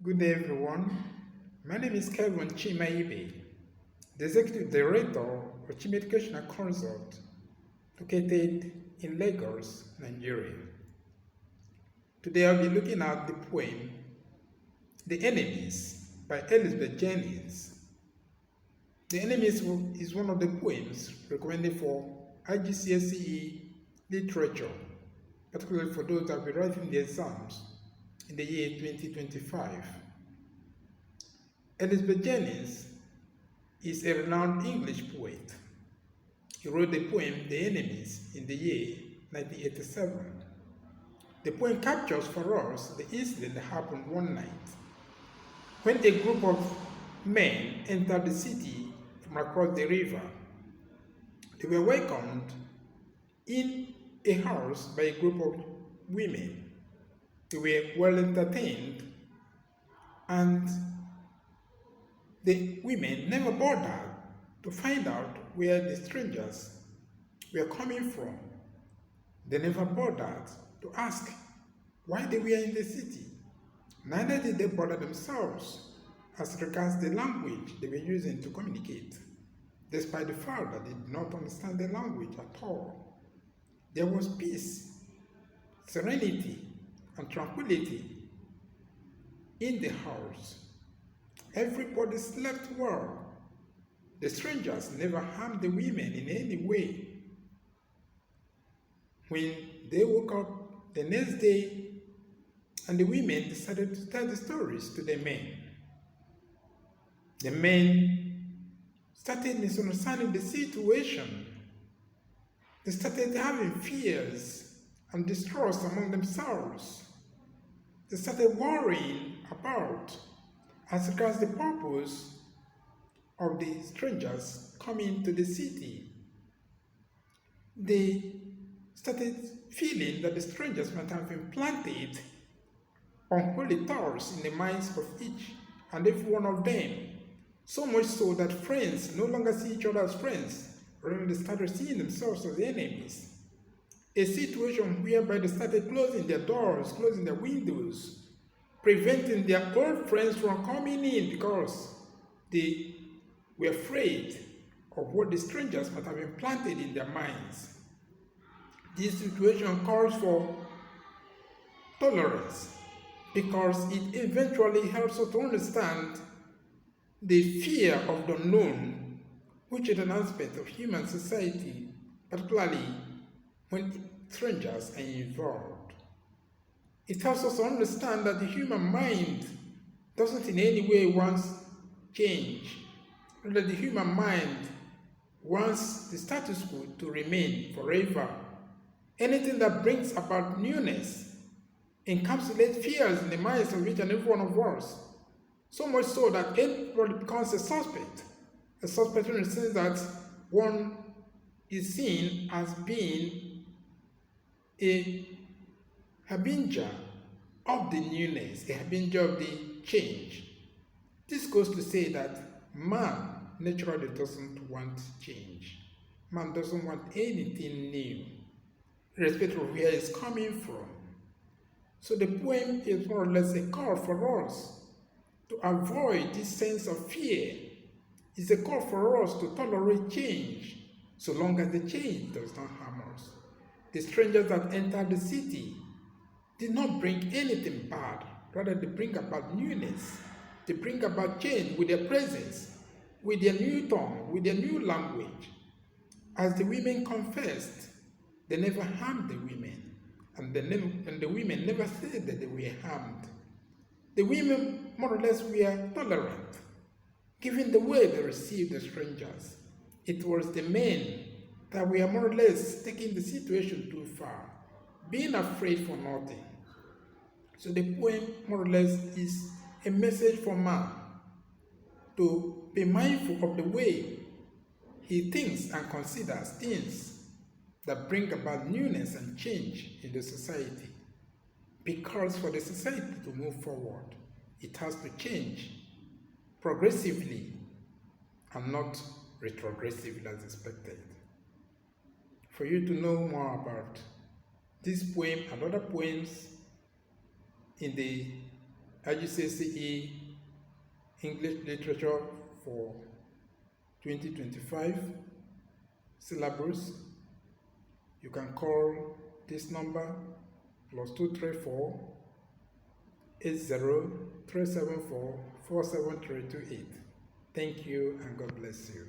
Good day, everyone. My name is Kevin Chimaibe, the Executive Director of Chima Educational Consult, located in Lagos, Nigeria. Today I'll be looking at the poem The Enemies by Elizabeth Jennings. The Enemies is one of the poems recommended for IGCSE literature, particularly for those that will be writing the exams in the year 2025. Elizabeth Jennings is a renowned English poet. He wrote the poem The Enemies in the year 1987. The poem captures for us the incident that happened one night when a group of men entered the city from across the river. They were welcomed in a house by a group of women. They were well entertained, and the women never bothered to find out where the strangers were coming from. They never bothered to ask why they were in the city. Neither did they bother themselves as regards the language they were using to communicate, despite the fact that they did not understand the language at all. There was peace, serenity, and tranquility in the house. Everybody slept well. The strangers never harmed the women in any way. When they woke up the next day, and the women decided to tell the stories to the men started misunderstanding the situation. They started having fears and distrust among themselves. They started worrying about as regards the purpose of the strangers coming to the city. They started feeling that the strangers might have implanted unholy thoughts in the minds of each and every one of them, so much so that friends no longer see each other as friends, rather they started seeing themselves as enemies. A situation whereby they started closing their doors, closing their windows, preventing their old friends from coming in because they were afraid of what the strangers might have implanted in their minds. This situation calls for tolerance because it eventually helps us to understand the fear of the unknown, which is an aspect of human society, particularly when strangers are involved. It helps us to understand that the human mind doesn't in any way want change. Rather, the human mind wants the status quo to remain forever. Anything that brings about newness encapsulates fears in the minds of each and every one of us, so much so that everybody becomes a suspect. A suspect in the sense that one is seen as being a harbinger of the newness, a harbinger of the change. This goes to say that man naturally doesn't want change. Man doesn't want anything new, irrespective of where it's coming from. So the poem is more or less a call for us to avoid this sense of fear. It's a call for us to tolerate change, so long as the change does not harm us. The strangers that entered the city did not bring anything bad, rather they bring about newness. They bring about change with their presence, with their new tongue, with their new language. As the women confessed, they never harmed the women, and the women never said that they were harmed. The women more or less were tolerant, given the way they received the strangers. It was the men that were more or less taking the situation too far, being afraid for nothing. So the poem more or less is a message for man to be mindful of the way he thinks and considers things that bring about newness and change in the society. Because for the society to move forward, it has to change progressively and not retrogressively as expected. For you to know more about this poem and other poems in the IGCSE English Literature for 2025 syllabus, you can call this number +234 80 374 47328. Thank you and God bless you.